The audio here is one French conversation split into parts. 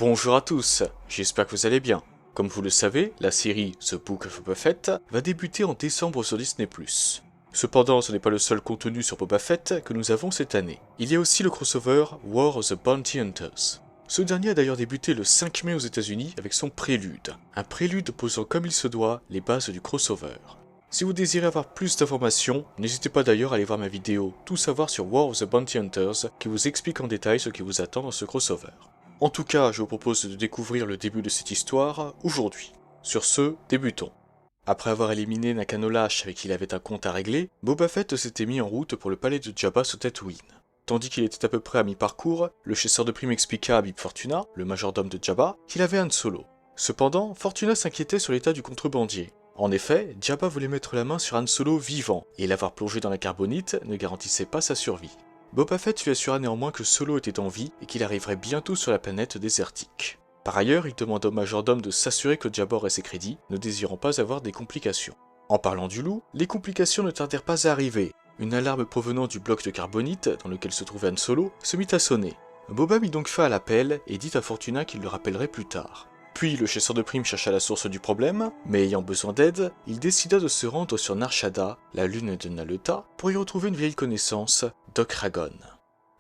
Bonjour à tous, j'espère que vous allez bien. Comme vous le savez, la série The Book of Boba Fett va débuter en décembre sur Disney+. Cependant, ce n'est pas le seul contenu sur Boba Fett que nous avons cette année. Il y a aussi le crossover War of the Bounty Hunters. Ce dernier a d'ailleurs débuté le 5 mai aux États-Unis avec son prélude, un prélude posant comme il se doit les bases du crossover. Si vous désirez avoir plus d'informations, n'hésitez pas d'ailleurs à aller voir ma vidéo Tout savoir sur War of the Bounty Hunters qui vous explique en détail ce qui vous attend dans ce crossover. En tout cas, je vous propose de découvrir le début de cette histoire aujourd'hui. Sur ce, débutons. Après avoir éliminé Nakano Lash avec qui il avait un compte à régler, Boba Fett s'était mis en route pour le palais de Jabba sur Tatooine. Tandis qu'il était à peu près à mi-parcours, le chasseur de primes expliqua à Bib Fortuna, le majordome de Jabba, qu'il avait Han Solo. Cependant, Fortuna s'inquiétait sur l'état du contrebandier. En effet, Jabba voulait mettre la main sur Han Solo vivant, et l'avoir plongé dans la carbonite ne garantissait pas sa survie. Boba Fett lui assura néanmoins que Solo était en vie et qu'il arriverait bientôt sur la planète désertique. Par ailleurs, il demanda au majordome de s'assurer que Jabba aurait ses crédits, ne désirant pas avoir des complications. En parlant du loup, les complications ne tardèrent pas à arriver. Une alarme provenant du bloc de carbonite, dans lequel se trouvait Han Solo, se mit à sonner. Boba mit donc fin à l'appel et dit à Fortuna qu'il le rappellerait plus tard. Puis le chasseur de primes chercha la source du problème, mais ayant besoin d'aide, il décida de se rendre sur Nar Shaddaa, la lune de Naleta, pour y retrouver une vieille connaissance, Doc Ragon.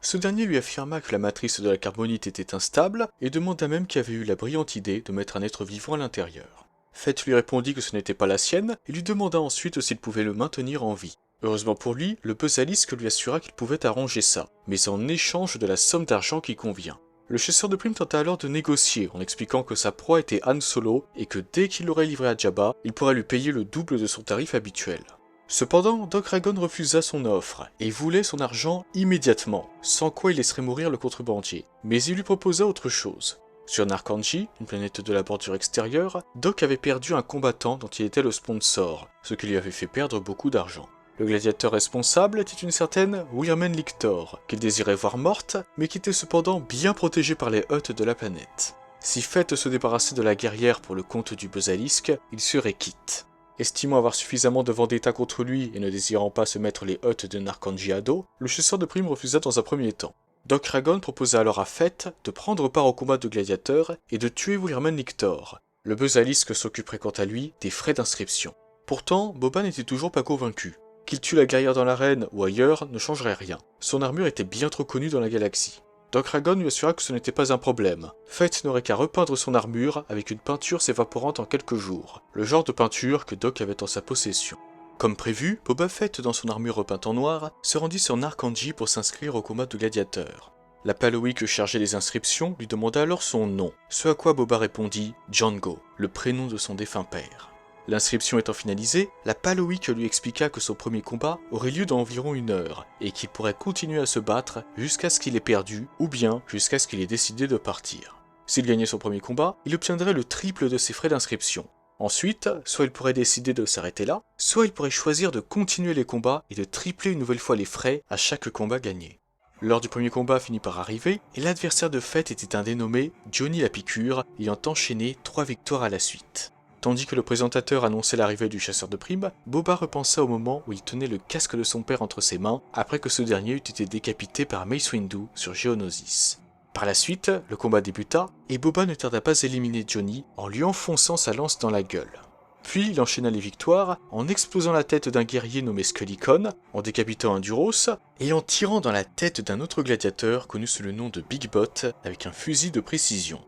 Ce dernier lui affirma que la matrice de la carbonite était instable et demanda même qui avait eu la brillante idée de mettre un être vivant à l'intérieur. Fett lui répondit que ce n'était pas la sienne et lui demanda ensuite s'il pouvait le maintenir en vie. Heureusement pour lui, le Buzzalisque lui assura qu'il pouvait arranger ça, mais en échange de la somme d'argent qui convient. Le chasseur de primes tenta alors de négocier en expliquant que sa proie était Han Solo et que dès qu'il l'aurait livré à Jabba, il pourrait lui payer le double de son tarif habituel. Cependant, Doc Ragon refusa son offre et voulait son argent immédiatement, sans quoi il laisserait mourir le contrebandier. Mais il lui proposa autre chose. Sur Narkanji, une planète de la bordure extérieure, Doc avait perdu un combattant dont il était le sponsor, ce qui lui avait fait perdre beaucoup d'argent. Le gladiateur responsable était une certaine Wyrmen Lictor, qu'il désirait voir morte, mais qui était cependant bien protégée par les Hutt de la planète. Si Fett se débarrassait de la guerrière pour le compte du Buzzalisque, il serait quitte. Estimant avoir suffisamment de vendetta contre lui et ne désirant pas se mettre les Hutt de Narkanji à dos, le chasseur de primes refusa dans un premier temps. Doc Ragon proposa alors à Fett de prendre part au combat de gladiateurs et de tuer Wyrmen Lictor. Le Buzzalisque s'occuperait quant à lui des frais d'inscription. Pourtant, Boba n'était toujours pas convaincu. Qu'il tue la guerrière dans l'arène ou ailleurs ne changerait rien. Son armure était bien trop connue dans la galaxie. Doc Ragon lui assura que ce n'était pas un problème. Fett n'aurait qu'à repeindre son armure avec une peinture s'évaporant en quelques jours, le genre de peinture que Doc avait en sa possession. Comme prévu, Boba Fett, dans son armure repeinte en noir, se rendit sur Narkanji pour s'inscrire au combat de gladiateurs. La Paloï que chargeait les inscriptions lui demanda alors son nom, ce à quoi Boba répondit « Django », le prénom de son défunt père. L'inscription étant finalisée, la Paloïque lui expliqua que son premier combat aurait lieu dans environ 1 heure, et qu'il pourrait continuer à se battre jusqu'à ce qu'il ait perdu, ou bien jusqu'à ce qu'il ait décidé de partir. S'il gagnait son premier combat, il obtiendrait le triple de ses frais d'inscription. Ensuite, soit il pourrait décider de s'arrêter là, soit il pourrait choisir de continuer les combats et de tripler une nouvelle fois les frais à chaque combat gagné. L'heure du premier combat finit par arriver, et l'adversaire de Fett était un dénommé Johnny la Piqûre, ayant enchaîné 3 victoires à la suite. Tandis que le présentateur annonçait l'arrivée du chasseur de primes, Boba repensa au moment où il tenait le casque de son père entre ses mains après que ce dernier eut été décapité par Mace Windu sur Geonosis. Par la suite, le combat débuta et Boba ne tarda pas à éliminer Johnny en lui enfonçant sa lance dans la gueule. Puis il enchaîna les victoires en explosant la tête d'un guerrier nommé Scullycon, en décapitant un Duros et en tirant dans la tête d'un autre gladiateur connu sous le nom de Big Bot avec un fusil de précision.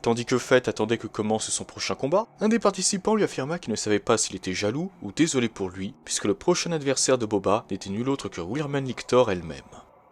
Tandis que Fett attendait que commence son prochain combat, un des participants lui affirma qu'il ne savait pas s'il était jaloux ou désolé pour lui, puisque le prochain adversaire de Boba n'était nul autre que Wyrmen Lictor elle-même.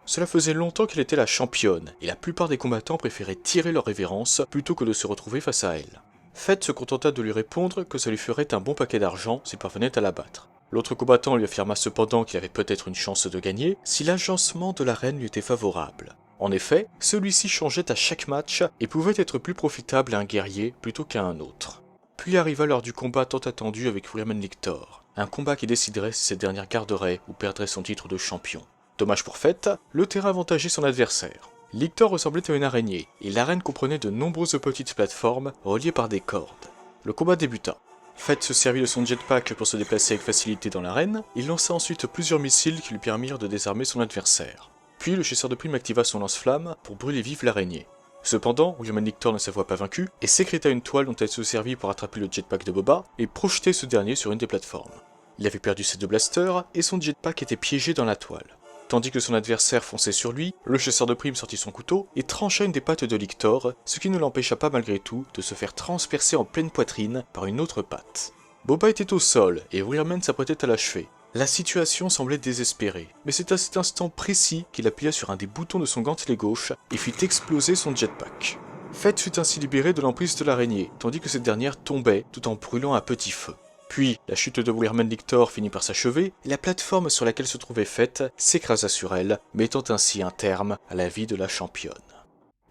Cela faisait longtemps qu'elle était la championne, et la plupart des combattants préféraient tirer leur révérence plutôt que de se retrouver face à elle. Fett se contenta de lui répondre que ça lui ferait un bon paquet d'argent s'il parvenait à la battre. L'autre combattant lui affirma cependant qu'il avait peut-être une chance de gagner si l'agencement de la reine lui était favorable. En effet, celui-ci changeait à chaque match et pouvait être plus profitable à un guerrier plutôt qu'à un autre. Puis arriva l'heure du combat tant attendu avec Wyrmen Lictor, un combat qui déciderait si cette dernière garderait ou perdrait son titre de champion. Dommage pour Fett, le terrain avantageait son adversaire. Lictor ressemblait à une araignée, et l'arène comprenait de nombreuses petites plateformes reliées par des cordes. Le combat débuta. Fett se servit de son jetpack pour se déplacer avec facilité dans l'arène, il lança ensuite plusieurs missiles qui lui permirent de désarmer son adversaire. Puis le chasseur de primes activa son lance-flamme pour brûler vif l'araignée. Cependant, William Lictor ne s'avoua pas vaincu et sécréta une toile dont elle se servit pour attraper le jetpack de Boba et projeter ce dernier sur une des plateformes. Il avait perdu ses 2 blasters et son jetpack était piégé dans la toile. Tandis que son adversaire fonçait sur lui, le chasseur de primes sortit son couteau et trancha une des pattes de Lictor, ce qui ne l'empêcha pas malgré tout de se faire transpercer en pleine poitrine par une autre patte. Boba était au sol et Wheelman s'apprêtait à l'achever. La situation semblait désespérée, mais c'est à cet instant précis qu'il appuya sur un des boutons de son gantelet gauche et fit exploser son jetpack. Fett fut ainsi libéré de l'emprise de l'araignée, tandis que cette dernière tombait tout en brûlant à petit feu. Puis, la chute de Wheelman Lictor finit par s'achever, et la plateforme sur laquelle se trouvait Fett s'écrasa sur elle, mettant ainsi un terme à la vie de la championne.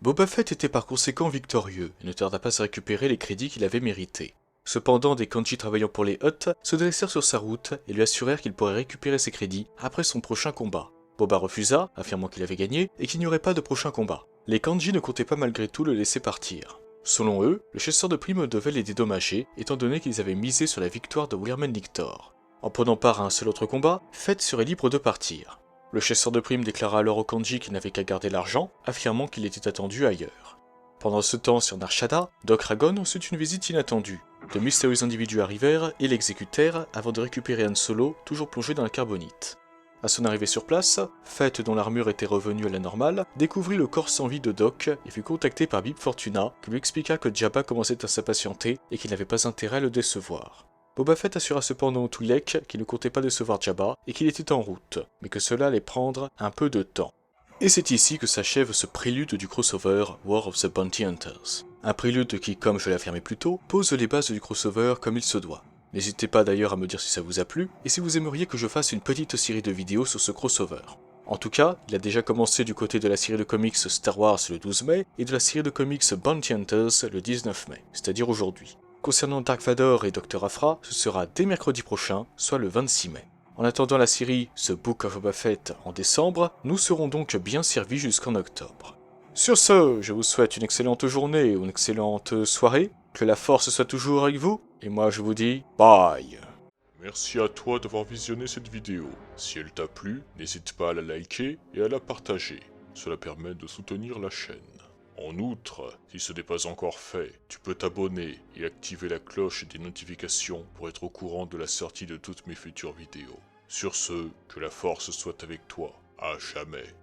Boba Fett était par conséquent victorieux, et ne tarda pas à récupérer les crédits qu'il avait mérités. Cependant, des Kanji travaillant pour les Hutt se dressèrent sur sa route et lui assurèrent qu'il pourrait récupérer ses crédits après son prochain combat. Boba refusa, affirmant qu'il avait gagné et qu'il n'y aurait pas de prochain combat. Les Kanji ne comptaient pas malgré tout le laisser partir. Selon eux, le chasseur de primes devait les dédommager, étant donné qu'ils avaient misé sur la victoire de Wheelman Lictor. En prenant part à un seul autre combat, Fett serait libre de partir. Le chasseur de primes déclara alors aux Kanji qu'il n'avait qu'à garder l'argent, affirmant qu'il était attendu ailleurs. Pendant ce temps, sur Nar Shaddaa, Doc Ragon reçut une visite inattendue. De mystérieux individus arrivèrent et l'exécutèrent avant de récupérer Han Solo, toujours plongé dans la carbonite. À son arrivée sur place, Fett, dont l'armure était revenue à la normale, découvrit le corps sans vie de Doc et fut contacté par Bib Fortuna, qui lui expliqua que Jabba commençait à s'impatienter et qu'il n'avait pas intérêt à le décevoir. Boba Fett assura cependant au Twi'lek qu'il ne comptait pas décevoir Jabba et qu'il était en route, mais que cela allait prendre un peu de temps. Et c'est ici que s'achève ce prélude du crossover War of the Bounty Hunters. Un prélude qui, comme je l'ai affirmé plus tôt, pose les bases du crossover comme il se doit. N'hésitez pas d'ailleurs à me dire si ça vous a plu, et si vous aimeriez que je fasse une petite série de vidéos sur ce crossover. En tout cas, il a déjà commencé du côté de la série de comics Star Wars le 12 mai, et de la série de comics Bounty Hunters le 19 mai, c'est-à-dire aujourd'hui. Concernant Dark Vador et Dr. Aphra, ce sera dès mercredi prochain, soit le 26 mai. En attendant la série The Book of Boba Fett en décembre, nous serons donc bien servis jusqu'en octobre. Sur ce, je vous souhaite une excellente journée ou une excellente soirée, que la force soit toujours avec vous, et moi je vous dis bye. Merci à toi d'avoir visionné cette vidéo. Si elle t'a plu, n'hésite pas à la liker et à la partager. Cela permet de soutenir la chaîne. En outre, si ce n'est pas encore fait, tu peux t'abonner et activer la cloche des notifications pour être au courant de la sortie de toutes mes futures vidéos. Sur ce, que la force soit avec toi, à jamais.